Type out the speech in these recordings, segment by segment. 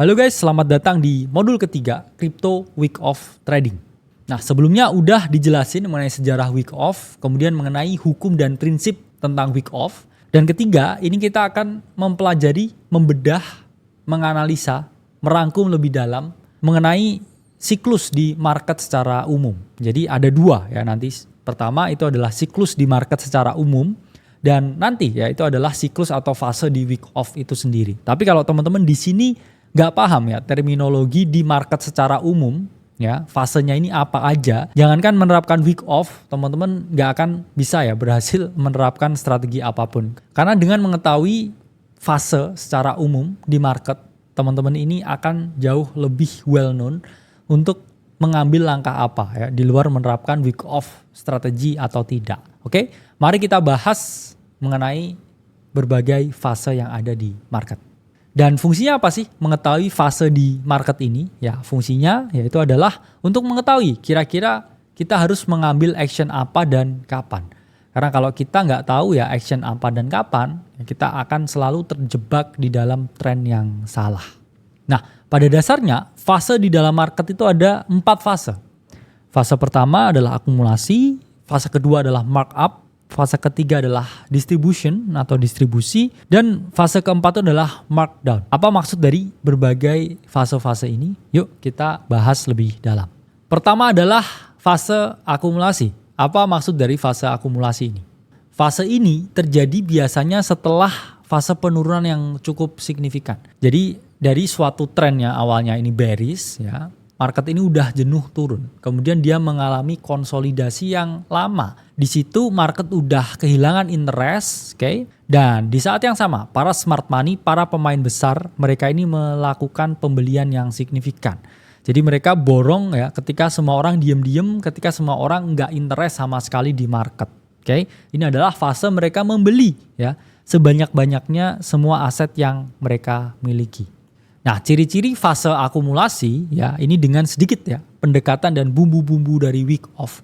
Halo guys, selamat datang di modul ketiga Crypto Week of Trading. Nah, sebelumnya udah dijelasin mengenai sejarah week off, kemudian mengenai hukum dan prinsip tentang week off. Dan ketiga, ini kita akan mempelajari, membedah, menganalisa, merangkum lebih dalam mengenai siklus di market secara umum. Jadi ada dua ya nanti. Pertama itu adalah siklus di market secara umum. Dan nanti ya itu adalah siklus atau fase di week off itu sendiri. Tapi kalau teman-teman di sini nggak paham ya terminologi di market secara umum, ya fasenya ini apa aja, jangankan menerapkan week off, teman-teman nggak akan bisa ya berhasil menerapkan strategi apapun. Karena dengan mengetahui fase secara umum di market, teman-teman ini akan jauh lebih well known untuk mengambil langkah apa ya di luar menerapkan week off strategi atau tidak. Oke, mari kita bahas mengenai berbagai fase yang ada di market. Dan fungsinya apa sih mengetahui fase di market ini? Ya, fungsinya yaitu adalah untuk mengetahui kira-kira kita harus mengambil action apa dan kapan. Karena kalau kita nggak tahu ya action apa dan kapan, kita akan selalu terjebak di dalam tren yang salah. Nah, pada dasarnya fase di dalam market itu ada 4 fase. Fase pertama adalah akumulasi, fase kedua adalah markup, fase ketiga adalah distribution atau distribusi, dan fase keempat itu adalah markdown. Apa maksud dari berbagai fase-fase ini? Yuk kita bahas lebih dalam. Pertama adalah fase akumulasi. Apa maksud dari fase akumulasi ini? Fase ini terjadi biasanya setelah fase penurunan yang cukup signifikan. Jadi dari suatu trennya awalnya ini bearish ya, market ini udah jenuh turun. Kemudian dia mengalami konsolidasi yang lama. Di situ market udah kehilangan interest, oke? Dan di saat yang sama, para smart money, para pemain besar, mereka ini melakukan pembelian yang signifikan. Jadi mereka borong ya ketika semua orang diem-diem, ketika semua orang nggak interest sama sekali di market, oke? Ini adalah fase mereka membeli ya sebanyak-banyaknya semua aset yang mereka miliki. Nah, ciri-ciri fase akumulasi ya ini dengan sedikit ya pendekatan dan bumbu-bumbu dari week off.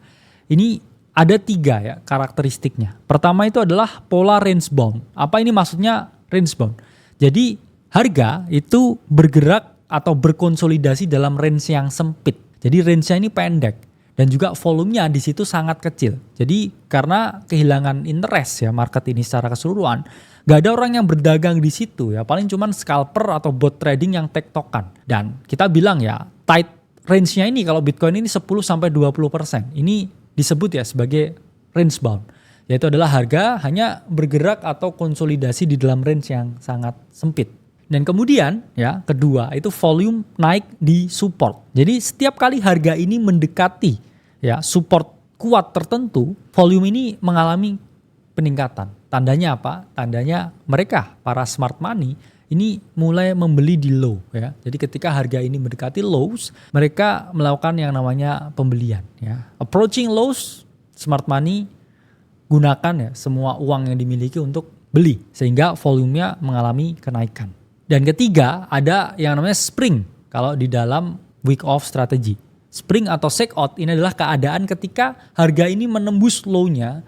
Ini ada 3 ya karakteristiknya. Pertama itu adalah pola range bound. Apa ini maksudnya range bound? Jadi harga itu bergerak atau berkonsolidasi dalam range yang sempit. Jadi range-nya ini pendek dan juga volumenya di situ sangat kecil. Jadi karena kehilangan interest ya market ini secara keseluruhan, gak ada orang yang berdagang di situ ya, paling cuman scalper atau bot trading yang tektokan. Dan kita bilang ya, tight range-nya ini kalau Bitcoin ini 10-20%. Ini disebut ya sebagai range bound. Yaitu adalah harga hanya bergerak atau konsolidasi di dalam range yang sangat sempit. Dan kemudian ya, kedua itu volume naik di support. Jadi setiap kali harga ini mendekati ya support kuat tertentu, volume ini mengalami peningkatan. Tandanya apa? Tandanya mereka, para smart money, ini mulai membeli di low ya. Jadi ketika harga ini mendekati lows, mereka melakukan yang namanya pembelian ya. Approaching lows, smart money gunakan ya semua uang yang dimiliki untuk beli sehingga volumenya mengalami kenaikan. Dan ketiga, ada yang namanya spring kalau di dalam week off strategy. Spring atau shake out ini adalah keadaan ketika harga ini menembus low-nya,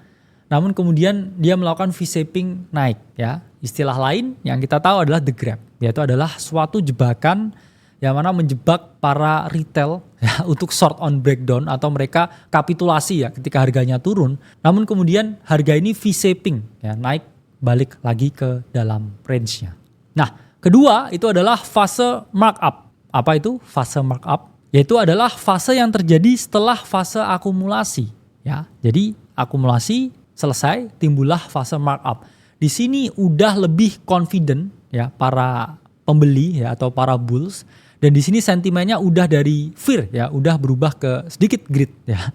namun kemudian dia melakukan V-shaping naik ya. Istilah lain yang kita tahu adalah the grab, yaitu adalah suatu jebakan yang mana menjebak para retail ya, untuk short on breakdown atau mereka kapitulasi ya ketika harganya turun. Namun kemudian harga ini V-shaping ya, naik balik lagi ke dalam range-nya. Nah, kedua itu adalah fase markup. Apa itu fase markup? Yaitu adalah fase yang terjadi setelah fase akumulasi ya. Jadi akumulasi selesai, timbullah fase markup. Di sini udah lebih confident ya para pembeli ya atau para bulls, dan di sini sentimennya udah dari fear ya, udah berubah ke sedikit greed ya.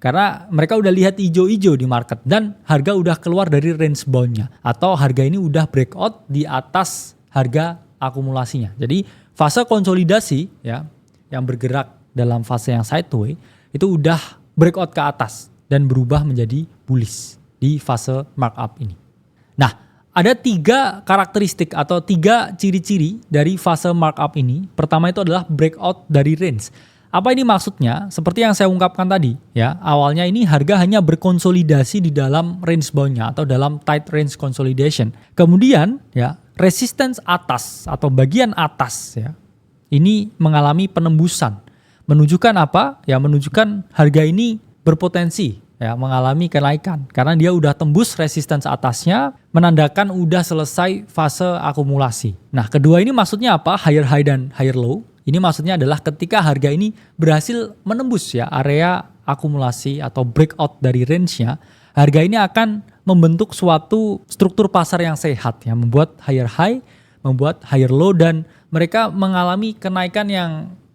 Karena mereka udah lihat hijau-hijau di market dan harga udah keluar dari range bound-nya atau harga ini udah breakout di atas harga akumulasinya. Jadi fase konsolidasi ya yang bergerak dalam fase yang sideway itu udah breakout ke atas dan berubah menjadi bullish di fase markup ini. Nah, ada 3 karakteristik atau 3 ciri-ciri dari fase markup ini. Pertama itu adalah breakout dari range. Apa ini maksudnya? Seperti yang saya ungkapkan tadi ya, awalnya ini harga hanya berkonsolidasi di dalam range bound-nya atau dalam tight range consolidation. Kemudian ya, resistance atas atau bagian atas ya ini mengalami penembusan. Menunjukkan apa? Ya menunjukkan harga ini berpotensi ya mengalami kenaikan karena dia udah tembus resistance atasnya, menandakan udah selesai fase akumulasi. Nah, kedua ini maksudnya apa? Higher high dan higher low. Ini maksudnya adalah ketika harga ini berhasil menembus ya area akumulasi atau breakout dari range-nya, harga ini akan membentuk suatu struktur pasar yang sehat ya, membuat higher high, membuat higher low, dan mereka mengalami kenaikan yang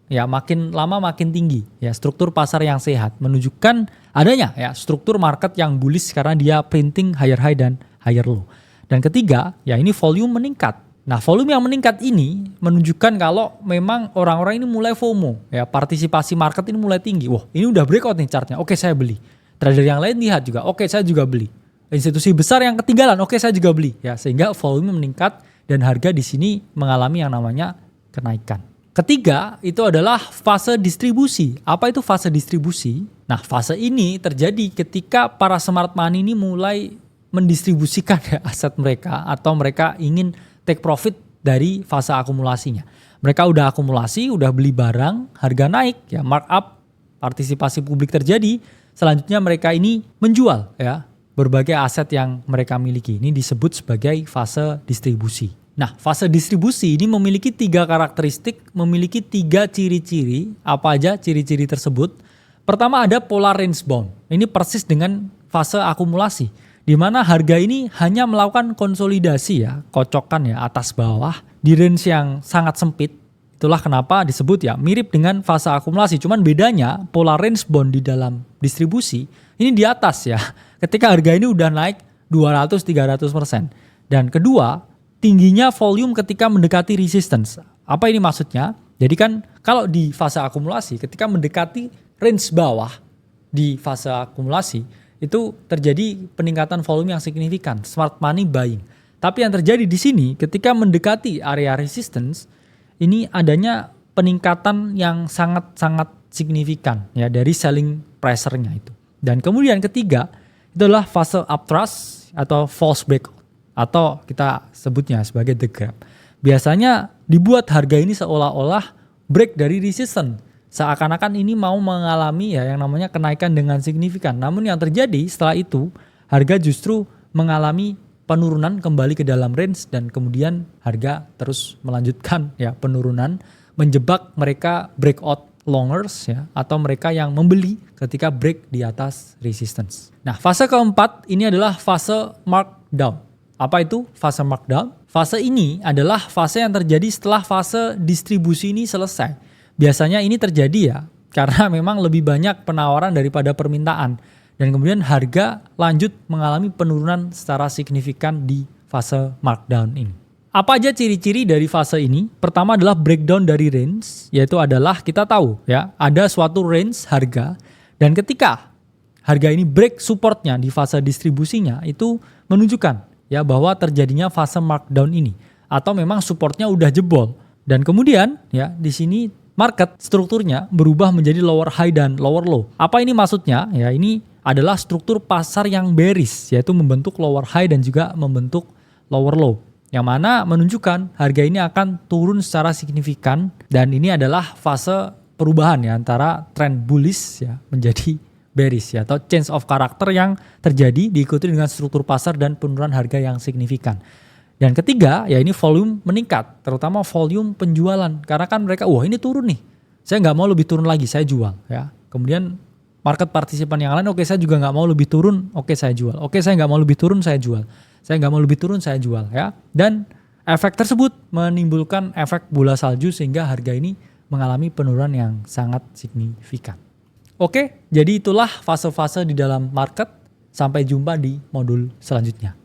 ya makin lama makin tinggi ya, struktur pasar yang sehat menunjukkan adanya ya struktur market yang bullish karena dia printing higher high dan higher low. Dan ketiga ya ini volume meningkat. Nah, volume yang meningkat ini menunjukkan kalau memang orang-orang ini mulai FOMO ya, partisipasi market ini mulai tinggi. Wah, ini udah breakout nih chartnya, oke saya beli. Trader yang lain lihat juga, oke saya juga beli. Institusi besar yang ketinggalan, oke saya juga beli ya, sehingga volume meningkat dan harga di sini mengalami yang namanya kenaikan. Ketiga, itu adalah fase distribusi. Apa itu fase distribusi? Nah, fase ini terjadi ketika para smart money ini mulai mendistribusikan ya, aset mereka atau mereka ingin take profit dari fase akumulasinya. Mereka udah akumulasi, udah beli barang, harga naik, ya markup, partisipasi publik terjadi. Selanjutnya mereka ini menjual ya berbagai aset yang mereka miliki. Ini disebut sebagai fase distribusi. Nah, fase distribusi ini memiliki 3 karakteristik, memiliki 3 ciri-ciri. Apa aja ciri-ciri tersebut? Pertama ada polar range bound. Ini persis dengan fase akumulasi, di mana harga ini hanya melakukan konsolidasi ya, kocokan ya atas bawah di range yang sangat sempit. Itulah kenapa disebut ya mirip dengan fase akumulasi. Cuman bedanya polar range bound di dalam distribusi ini di atas ya. Ketika harga ini udah naik 200-300%. Dan kedua, tingginya volume ketika mendekati resistance. Apa ini maksudnya? Jadi kan kalau di fase akumulasi ketika mendekati range bawah di fase akumulasi itu terjadi peningkatan volume yang signifikan, smart money buying. Tapi yang terjadi di sini ketika mendekati area resistance ini adanya peningkatan yang sangat-sangat signifikan ya dari selling pressure-nya itu. Dan kemudian ketiga itu adalah fase uptrust atau false breakout, atau kita sebutnya sebagai the gap. Biasanya dibuat harga ini seolah-olah break dari resistance. Seakan-akan ini mau mengalami ya yang namanya kenaikan dengan signifikan. Namun yang terjadi setelah itu harga justru mengalami penurunan kembali ke dalam range dan kemudian harga terus melanjutkan ya penurunan, menjebak mereka breakout longers ya atau mereka yang membeli ketika break di atas resistance. Nah, fase keempat ini adalah fase markdown. Apa itu fase markdown? Fase ini adalah fase yang terjadi setelah fase distribusi ini selesai. Biasanya ini terjadi ya karena memang lebih banyak penawaran daripada permintaan. Dan kemudian harga lanjut mengalami penurunan secara signifikan di fase markdown ini. Apa aja ciri-ciri dari fase ini? Pertama adalah breakdown dari range, yaitu adalah kita tahu ya ada suatu range harga dan ketika harga ini break supportnya di fase distribusinya itu menunjukkan ya bahwa terjadinya fase markdown ini atau memang supportnya udah jebol dan kemudian ya di sini market strukturnya berubah menjadi lower high dan lower low. Apa ini maksudnya? Ya ini adalah struktur pasar yang bearish yaitu membentuk lower high dan juga membentuk lower low. Yang mana menunjukkan harga ini akan turun secara signifikan dan ini adalah fase perubahan ya antara trend bullish ya menjadi bearish ya atau change of character yang terjadi diikuti dengan struktur pasar dan penurunan harga yang signifikan. Dan ketiga ya ini volume meningkat, terutama volume penjualan karena kan mereka wah ini turun nih, saya nggak mau lebih turun lagi, saya jual ya. Kemudian market partisipan yang lain oke saya juga nggak mau lebih turun, oke saya jual, oke saya nggak mau lebih turun, saya jual, saya nggak mau lebih turun, saya jual ya. Dan efek tersebut menimbulkan efek bola salju sehingga harga ini mengalami penurunan yang sangat signifikan. Oke, jadi itulah fase-fase di dalam market. Sampai jumpa di modul selanjutnya.